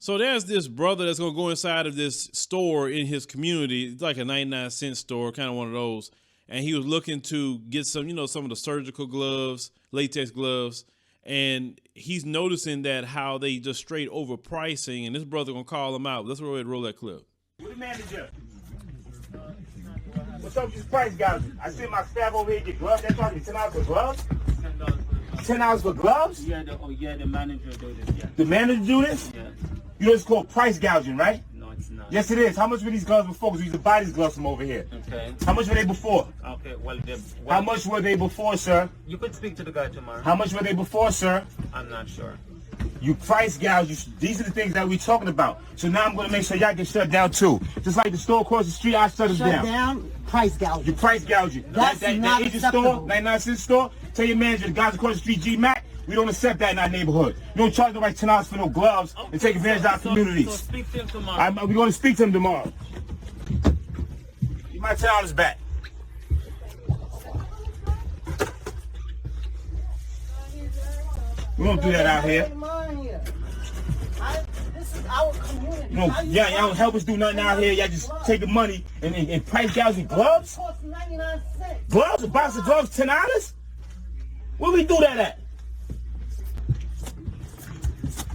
So there's this brother that's going to go inside of this store in his community. It's like a 99-cent store, kind of one of those. And he was looking to get some, some of the surgical gloves, latex gloves. And he's noticing that how they just straight overpricing. And this brother going to call him out. Let's go ahead and roll that clip. What the manager? What's up with this price gouging? I see my staff over here get gloves. They're charging $10 for gloves? $10 for gloves? Yeah, the manager do this, yeah. The manager do this? Yeah. You know it's called price gouging, right? No, it's not. Yes, it is. How much were these gloves before? Because we used to buy these gloves from over here. Okay. How much were they before? Okay, How much were they before, sir? You could speak to the guy tomorrow. How much were they before, sir? I'm not sure. You price gouge. These are the things that we're talking about. So now I'm going to make sure y'all get shut down too. Just like the store across the street, I shut us down. Shut down, price gouging. You price gouging. That's that not Asian acceptable. store, 99-cent store, tell your manager, the guys across the street, G-Mac, we don't accept that in our neighborhood. You don't charge nobody $10 for no gloves and take advantage of our communities. So speak to him tomorrow. We're going to speak to him tomorrow. Give my $10 back. We don't do that out here. This is our community. Y'all don't help us do nothing out here. Y'all just take the money and price gouging gloves? It costs 99 cents. Gloves? A box of gloves, $10? Where we do that at?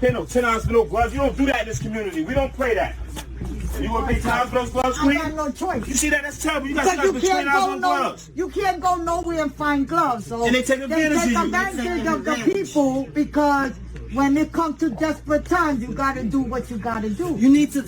Pay no $10 for no gloves. You don't do that in this community. We don't play that. You want to pay $10 for those gloves, I Queen? got no choice. You see that? That's terrible. You got to Because spend $20 on gloves. you can't go nowhere and find gloves. So And they take advantage of you. advantage of the people because when it comes to desperate times, you got to do what you got to do. You need to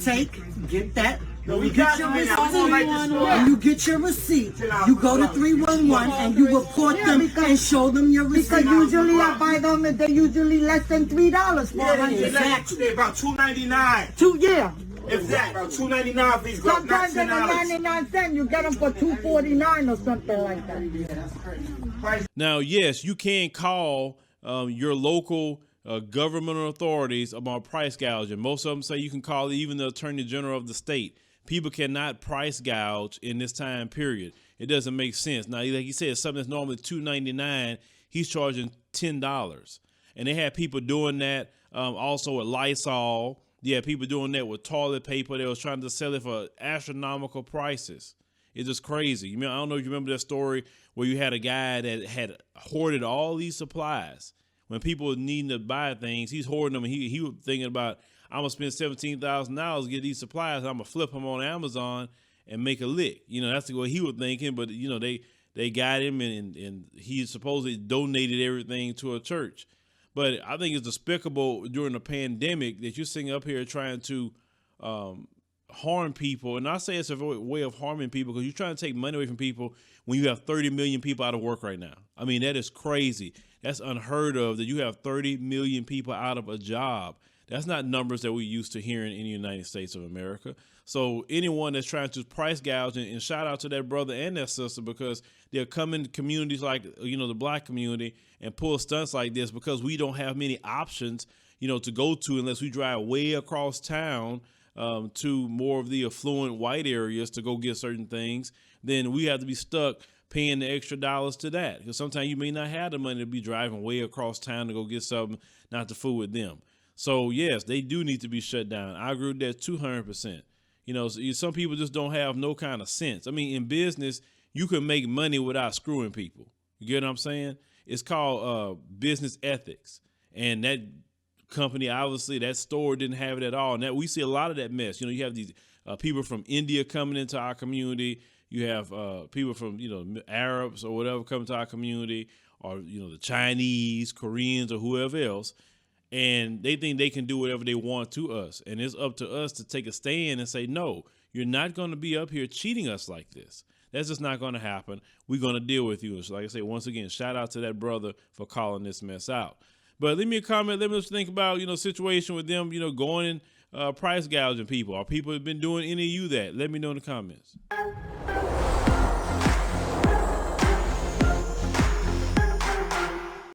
get that. No, we You got get your it right now. We receipt. don't like this store. And you get your receipt. You go to 311 and you report them and show them your receipt. Because usually I buy them, they're usually less than $3 for Yeah, $100. exactly. They're about $2.99. Yeah. If that, about $2.99 for these gloves, not Sometimes they're $10. 99 cents. You get them for $2.49 or something like that. Now, yes, you can call your local governmental authorities about price gouging. Most of them say you can call even the Attorney General of the state. People cannot price gouge in this time period. It doesn't make sense. Now, like you said, something that's normally $2.99, he's charging $10. And they had people doing that also with Lysol. Yeah, people doing that with toilet paper. They was trying to sell it for astronomical prices. It's just crazy. I don't know if you remember that story where you had a guy that had hoarded all these supplies. When people were needing to buy things, he's hoarding them, and he was thinking about, I'm gonna spend $17,000 to get these supplies, and I'm gonna flip them on Amazon and make a lick. That's what he was thinking. But they got him, and he supposedly donated everything to a church. But I think it's despicable during the pandemic that you're sitting up here trying to harm people. And I say it's a way of harming people because you're trying to take money away from people when you have 30 million people out of work right now. I mean, that is crazy. That's unheard of that you have 30 million people out of a job. That's not numbers that we're used to hearing in the United States of America. So anyone that's trying to price gouge, and shout out to that brother and that sister, because they'll come into communities like, the black community and pull stunts like this because we don't have many options, to go to unless we drive way across town to more of the affluent white areas to go get certain things. Then we have to be stuck paying the extra dollars to that, because sometimes you may not have the money to be driving way across town to go get something not to fool with them. So yes, they do need to be shut down. I agree with that 200%. Some people just don't have no kind of sense. I mean, in business, you can make money without screwing people. You get what I'm saying? It's called business ethics. And that company, obviously, that store didn't have it at all. And we see a lot of that mess. You have these people from India coming into our community. You have people from, Arabs or whatever coming to our community, or, the Chinese, Koreans, or whoever else. And they think they can do whatever they want to us. And it's up to us to take a stand and say, no, you're not going to be up here cheating us like this. That's just not going to happen. We're going to deal with you. So like I say, once again, shout out to that brother for calling this mess out. But leave me a comment. Let me just think about, situation with them, going and price gouging people. Or people have been doing any of you that? Let me know in the comments.